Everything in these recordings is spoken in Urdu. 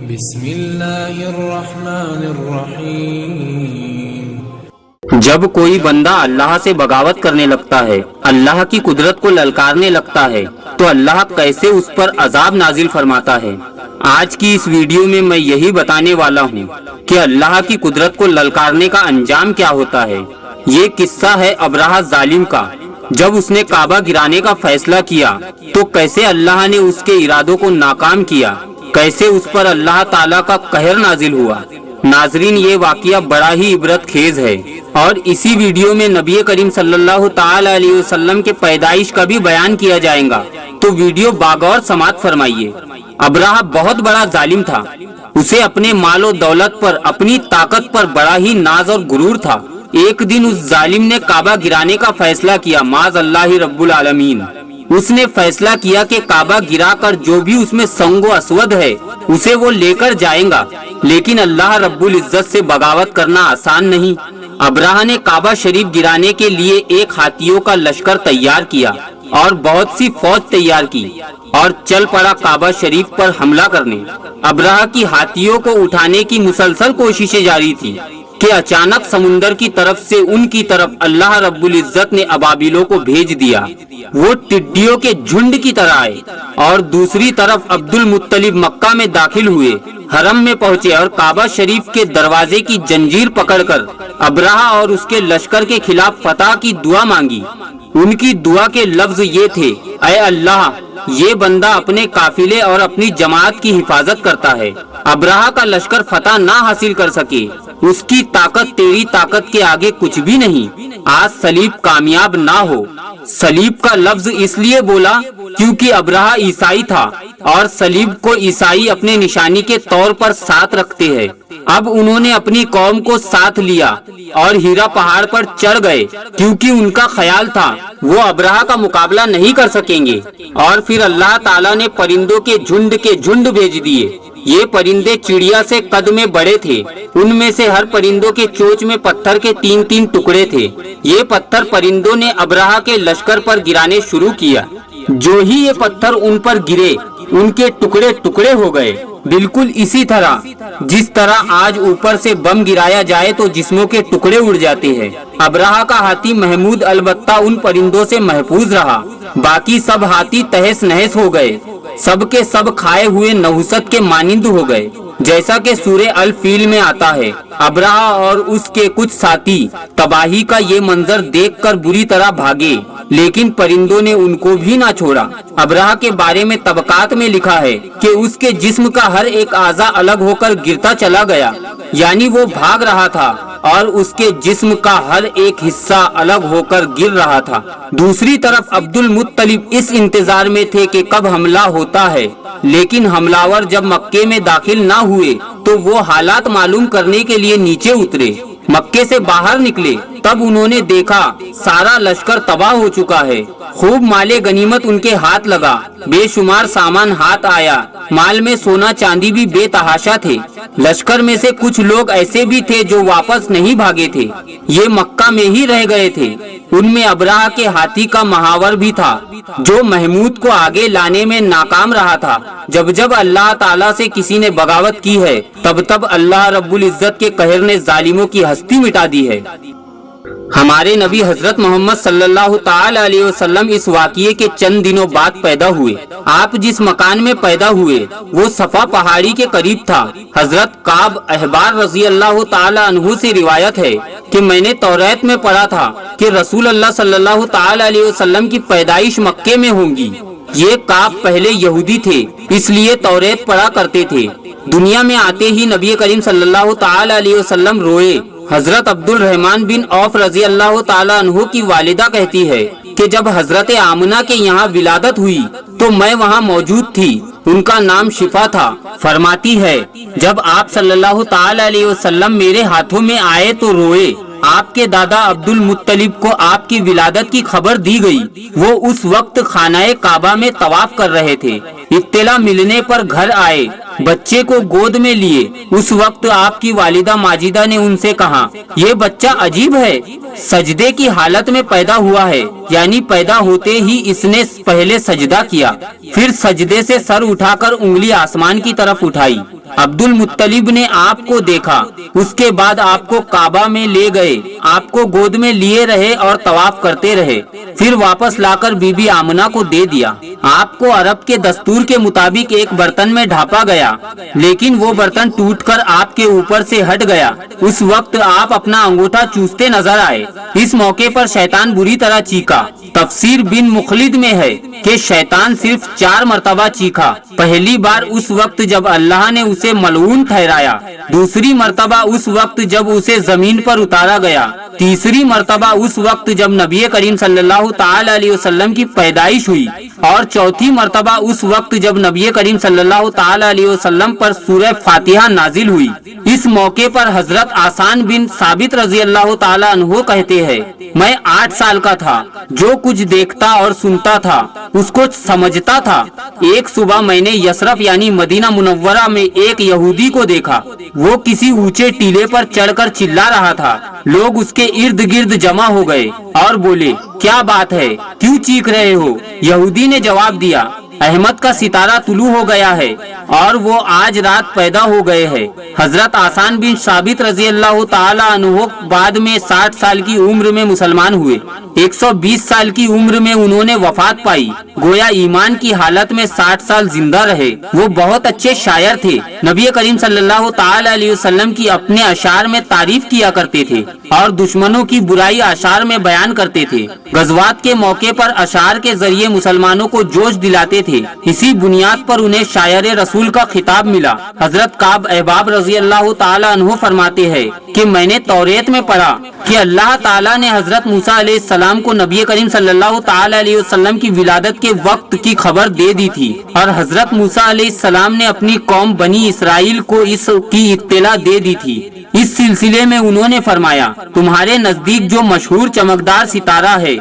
بسم اللہ الرحمن الرحیم۔ جب کوئی بندہ اللہ سے بغاوت کرنے لگتا ہے، اللہ کی قدرت کو للکارنے لگتا ہے، تو اللہ کیسے اس پر عذاب نازل فرماتا ہے۔ آج کی اس ویڈیو میں میں یہی بتانے والا ہوں کہ اللہ کی قدرت کو للکارنے کا انجام کیا ہوتا ہے۔ یہ قصہ ہے ابرہہ ظالم کا۔ جب اس نے کعبہ گرانے کا فیصلہ کیا تو کیسے اللہ نے اس کے ارادوں کو ناکام کیا، کیسے اس پر اللہ تعالیٰ کا قہر نازل ہوا۔ ناظرین، یہ واقعہ بڑا ہی عبرت خیز ہے، اور اسی ویڈیو میں نبی کریم صلی اللہ تعالی علیہ وسلم کے پیدائش کا بھی بیان کیا جائے گا، تو ویڈیو باغور سماعت فرمائیے۔ ابرہہ بہت بڑا ظالم تھا، اسے اپنے مال و دولت پر، اپنی طاقت پر بڑا ہی ناز اور غرور تھا۔ ایک دن اس ظالم نے کعبہ گرانے کا فیصلہ کیا، معاذ اللہ رب العالمین۔ اس نے فیصلہ کیا کہ کعبہ گرا کر جو بھی اس میں سنگ و اسود ہے اسے وہ لے کر جائیں گا، لیکن اللہ رب العزت سے بغاوت کرنا آسان نہیں۔ ابرہہ نے کعبہ شریف گرانے کے لیے ایک ہاتھیوں کا لشکر تیار کیا اور بہت سی فوج تیار کی اور چل پڑا کعبہ شریف پر حملہ کرنے۔ ابرہہ کی ہاتھیوں کو اٹھانے کی مسلسل کوششیں جاری تھی کہ اچانک سمندر کی طرف سے ان کی طرف اللہ رب العزت نے ابابیلوں کو بھیج دیا۔ وہ ٹڈیوں کے جھنڈ کی طرح آئے، اور دوسری طرف عبد المطلب مکہ میں داخل ہوئے، حرم میں پہنچے اور کعبہ شریف کے دروازے کی زنجیر پکڑ کر ابرہہ اور اس کے لشکر کے خلاف فتح کی دعا مانگی۔ ان کی دعا کے لفظ یہ تھے: اے اللہ، یہ بندہ اپنے قافلے اور اپنی جماعت کی حفاظت کرتا ہے، ابرہہ کا لشکر فتح نہ حاصل کر سکے، اس کی طاقت تیری طاقت کے آگے کچھ بھی نہیں، آج صلیب کامیاب نہ ہو۔ صلیب کا لفظ اس لیے بولا کیونکہ ابرہہ عیسائی تھا، اور صلیب کو عیسائی اپنے نشانی کے طور پر ساتھ رکھتے ہیں۔ اب انہوں نے اپنی قوم کو ساتھ لیا اور ہیرا پہاڑ پر چڑھ گئے، کیونکہ ان کا خیال تھا وہ ابرہہ کا مقابلہ نہیں کر سکیں گے۔ اور پھر اللہ تعالیٰ نے پرندوں کے جھنڈ بھیج دیے۔ یہ پرندے چڑیا سے قد میں بڑے تھے، ان میں سے ہر پرندوں کے چونچ میں پتھر کے 3 ٹکڑے تھے۔ یہ پتھر پرندوں نے ابرہہ کے لشکر پر گرانے شروع کیا۔ جو ہی یہ پتھر ان پر گرے، ان کے ٹکڑے ٹکڑے ہو گئے، بالکل اسی طرح جس طرح آج اوپر سے بم گرایا جائے تو جسموں کے ٹکڑے اڑ جاتے ہیں۔ ابرہہ کا ہاتھی محمود البتہ ان پرندوں سے محفوظ رہا، باقی سب ہاتھی تہس نہس ہو گئے، سب کے سب کھائے ہوئے نحوست کے مانند ہو گئے، جیسا کہ سورہ الفیل میں آتا ہے۔ ابرہہ اور اس کے کچھ ساتھی تباہی کا یہ منظر دیکھ کر بری طرح بھاگے، لیکن پرندوں نے ان کو بھی نہ چھوڑا۔ ابرہہ کے بارے میں طبقات میں لکھا ہے کہ اس کے جسم کا ہر ایک اعضا الگ ہو کر گرتا چلا گیا، یعنی وہ بھاگ رہا تھا اور اس کے جسم کا ہر ایک حصہ الگ ہو کر گر رہا تھا۔ دوسری طرف عبد المطلب اس انتظار میں تھے کہ کب حملہ ہوتا ہے، لیکن حملاور جب مکے میں داخل نہ ہوئے تو وہ حالات معلوم کرنے کے لیے نیچے اترے۔ مکے سے باہر نکلے، تب انہوں نے دیکھا سارا لشکر تباہ ہو چکا ہے۔ خوب مال غنیمت ان کے ہاتھ لگا، بے شمار سامان ہاتھ آیا، مال میں سونا چاندی بھی بے تحاشا تھے۔ لشکر میں سے کچھ لوگ ایسے بھی تھے جو واپس نہیں بھاگے تھے، یہ مکہ میں ہی رہ گئے تھے۔ ان میں ابرہہ کے ہاتھی کا محاور بھی تھا، جو محمود کو آگے لانے میں ناکام رہا تھا۔ جب جب اللہ تعالیٰ سے کسی نے بغاوت کی ہے، تب تب اللہ رب العزت کے قہر نے ظالموں کی ہستی مٹا دی ہے۔ ہمارے نبی حضرت محمد صلی اللہ تعالی علیہ وسلم اس واقعے کے چند دنوں بعد پیدا ہوئے۔ آپ جس مکان میں پیدا ہوئے وہ صفا پہاڑی کے قریب تھا۔ حضرت کعب احبار رضی اللہ تعالی عنہ سے روایت ہے کہ میں نے توریت میں پڑھا تھا کہ رسول اللہ صلی اللہ تعالی علیہ وسلم کی پیدائش مکے میں ہوں گی۔ یہ کعب پہلے یہودی تھے، اس لیے توریت پڑھا کرتے تھے۔ دنیا میں آتے ہی نبی کریم صلی اللہ تعالی علیہ وسلم روئے۔ حضرت عبد الرحمن بن عوف رضی اللہ تعالی عنہ کی والدہ کہتی ہے کہ جب حضرت آمنہ کے یہاں ولادت ہوئی تو میں وہاں موجود تھی، ان کا نام شفا تھا۔ فرماتی ہے جب آپ صلی اللہ تعالی علیہ وسلم میرے ہاتھوں میں آئے تو روئے۔ آپ کے دادا عبد المطلب کو آپ کی ولادت کی خبر دی گئی، وہ اس وقت خانہ کعبہ میں طواف کر رہے تھے۔ اطلاع ملنے پر گھر آئے، بچے کو گود میں لیے۔ اس وقت آپ کی والدہ ماجدہ نے ان سے کہا، یہ بچہ عجیب ہے، سجدے کی حالت میں پیدا ہوا ہے، یعنی پیدا ہوتے ہی اس نے پہلے سجدہ کیا، پھر سجدے سے سر اٹھا کر انگلی آسمان کی طرف اٹھائی، عبد المطلب نے آپ کو دیکھا، اس کے بعد آپ کو کعبہ میں لے گئے، آپ کو گود میں لیے رہے اور طواف کرتے رہے، پھر واپس لا کر بی بی آمنہ کو دے دیا۔ آپ کو عرب کے دستور کے مطابق ایک برتن میں ڈھانپا گیا، لیکن وہ برتن ٹوٹ کر آپ کے اوپر سے ہٹ گیا۔ اس وقت آپ اپنا انگوٹھا چوستے نظر آئے۔ اس موقع پر شیطان بری طرح چیخا۔ تفسیر بن مخلد میں ہے کہ شیطان صرف 4 مرتبہ چیخا۔ پہلی بار اس وقت جب اللہ نے اسے ملعون ٹھہرایا، دوسری مرتبہ اس وقت جب اسے زمین پر اتارا گیا، تیسری مرتبہ اس وقت جب نبی کریم صلی اللہ تعالی علیہ وسلم کی پیدائش ہوئی، اور چوتھی مرتبہ اس وقت جب نبی کریم صلی اللہ تعالی علیہ وسلم پر سورہ فاتحہ نازل ہوئی۔ اس موقع پر حضرت آسان بن ثابت رضی اللہ تعالی عنہ کہتے ہیں، میں 8 سال کا تھا، جو کچھ دیکھتا اور سنتا تھا اس کو سمجھتا تھا۔ ایک صبح میں نے یثرب یعنی مدینہ منورہ میں ایک یہودی کو دیکھا، وہ کسی اونچے ٹیلے پر چڑھ کر چلا رہا تھا۔ لوگ اس کے ارد گرد جمع ہو گئے اور بولے، کیا بات ہے، کیوں چیخ رہے ہو؟ یہودی نے جواب دیا، احمد کا ستارہ طلوع ہو گیا ہے اور وہ آج رات پیدا ہو گئے ہیں۔ حضرت آسان بن ثابت رضی اللہ تعالی عنہ بعد میں 60 سال کی عمر میں مسلمان ہوئے۔ 120 سال کی عمر میں انہوں نے وفات پائی، گویا ایمان کی حالت میں 60 سال زندہ رہے۔ وہ بہت اچھے شاعر تھے، نبی کریم صلی اللہ تعالی علیہ وسلم کی اپنے اشعار میں تعریف کیا کرتے تھے اور دشمنوں کی برائی اشعار میں بیان کرتے تھے۔ غزوات کے موقع پر اشعار کے ذریعے مسلمانوں کو جوش دلاتے تھے۔ اسی بنیاد پر انہیں شاعر رسول کا خطاب ملا۔ حضرت کعب احباب رضی اللہ تعالی عنہ فرماتے ہیں کہ میں نے توریت میں پڑھا کہ اللہ تعالیٰ نے حضرت موسیٰ علیہ السلام کو نبی کریم صلی اللہ تعالی علیہ وسلم کی ولادت کے وقت کی خبر دے دی تھی، اور حضرت موسیٰ علیہ السلام نے اپنی قوم بنی اسرائیل کو اس کی اطلاع دے دی تھی۔ اس سلسلے میں انہوں نے فرمایا، تمہارے نزدیک جو مشہور چمکدار ستارہ ہے،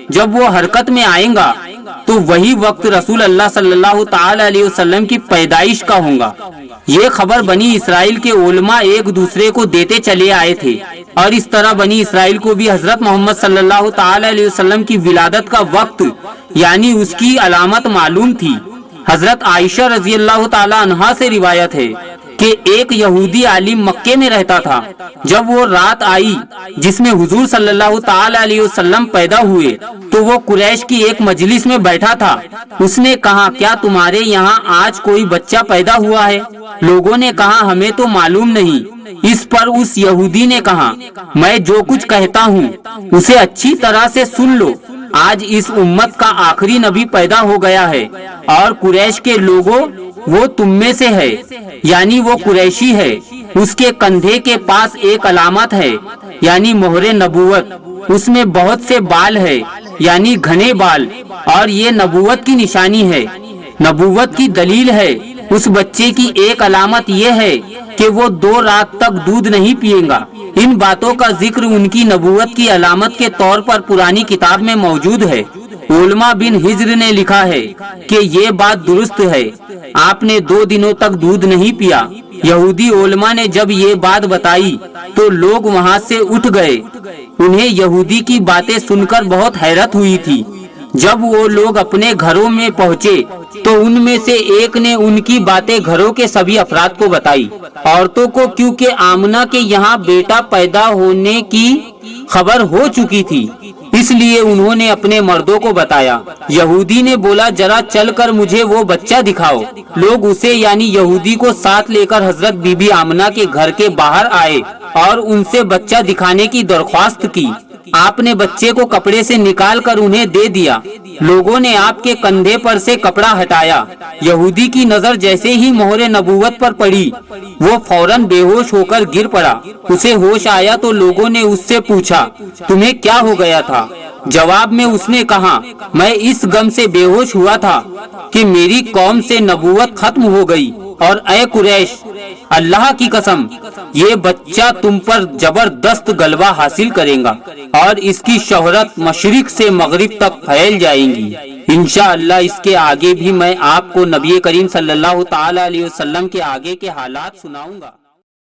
جب وہ حرکت میں آئے گا تو وہی وقت رسول اللہ صلی اللہ تعالی علیہ وسلم کی پیدائش کا ہوگا۔ یہ خبر بنی اسرائیل کے علماء ایک دوسرے کو دیتے چلے آئے تھے، اور اس طرح بنی اسرائیل کو بھی حضرت محمد صلی اللہ تعالی علیہ وسلم کی ولادت کا وقت یعنی اس کی علامت معلوم تھی۔ حضرت عائشہ رضی اللہ تعالی عنہا سے روایت ہے کہ ایک یہودی عالم مکے میں رہتا تھا۔ جب وہ رات آئی جس میں حضور صلی اللہ تعالی علیہ وسلم پیدا ہوئے تو وہ قریش کی ایک مجلس میں بیٹھا تھا۔ اس نے کہا، کیا تمہارے یہاں آج کوئی بچہ پیدا ہوا ہے؟ لوگوں نے کہا، ہمیں تو معلوم نہیں۔ اس پر اس یہودی نے کہا، میں جو کچھ کہتا ہوں اسے اچھی طرح سے سن لو۔ آج اس امت کا آخری نبی پیدا ہو گیا ہے، اور قریش کے لوگوں وہ تم میں سے ہے، یعنی وہ قریشی ہے۔ اس کے کندھے کے پاس ایک علامت ہے، یعنی مہر نبوت۔ اس میں بہت سے بال ہے، یعنی گھنے بال، اور یہ نبوت کی نشانی ہے، نبوت کی دلیل ہے۔ اس بچے کی ایک علامت یہ ہے کہ وہ 2 رات تک دودھ نہیں پیے گا۔ ان باتوں کا ذکر ان کی نبوت کی علامت کے طور پر پرانی کتاب میں موجود ہے۔ علماء بن ہجر نے لکھا ہے کہ یہ بات درست ہے، آپ نے 2 دنوں تک دودھ نہیں پیا۔ یہودی علماء نے جب یہ بات بتائی تو لوگ وہاں سے اٹھ گئے۔ انہیں یہودی کی باتیں سن کر بہت حیرت ہوئی تھی۔ جب وہ لوگ اپنے گھروں میں پہنچے تو ان میں سے ایک نے ان کی باتیں گھروں کے سبھی افراد کو بتائی۔ عورتوں کو کیونکہ آمنہ کے یہاں بیٹا پیدا ہونے کی خبر ہو چکی تھی، اس لیے انہوں نے اپنے مردوں کو بتایا۔ یہودی نے بولا، ذرا چل کر مجھے وہ بچہ دکھاؤ۔ لوگ اسے یعنی یہودی کو ساتھ لے کر حضرت بی بی آمنہ کے گھر کے باہر آئے اور ان سے بچہ دکھانے کی درخواست کی۔ آپ نے بچے کو کپڑے سے نکال کر انہیں دے دیا۔ لوگوں نے آپ کے کندھے پر سے کپڑا ہٹایا۔ یہودی کی نظر جیسے ہی مہر نبوت پر پڑی، وہ فوراً بے ہوش ہو کر گر پڑا۔ اسے ہوش آیا تو لوگوں نے اس سے پوچھا، تمہیں کیا ہو گیا تھا؟ جواب میں اس نے کہا، میں اس غم سے بے ہوش ہوا تھا کہ میری قوم سے نبوت ختم ہو گئی، اور اے قریش، اللہ کی قسم یہ بچہ تم پر زبردست غلبہ حاصل کرے گا اور اس کی شہرت مشرق سے مغرب تک پھیل جائے گی۔ انشاءاللہ اس کے آگے بھی میں آپ کو نبی کریم صلی اللہ تعالی علیہ وسلم کے آگے کے حالات سناؤں گا۔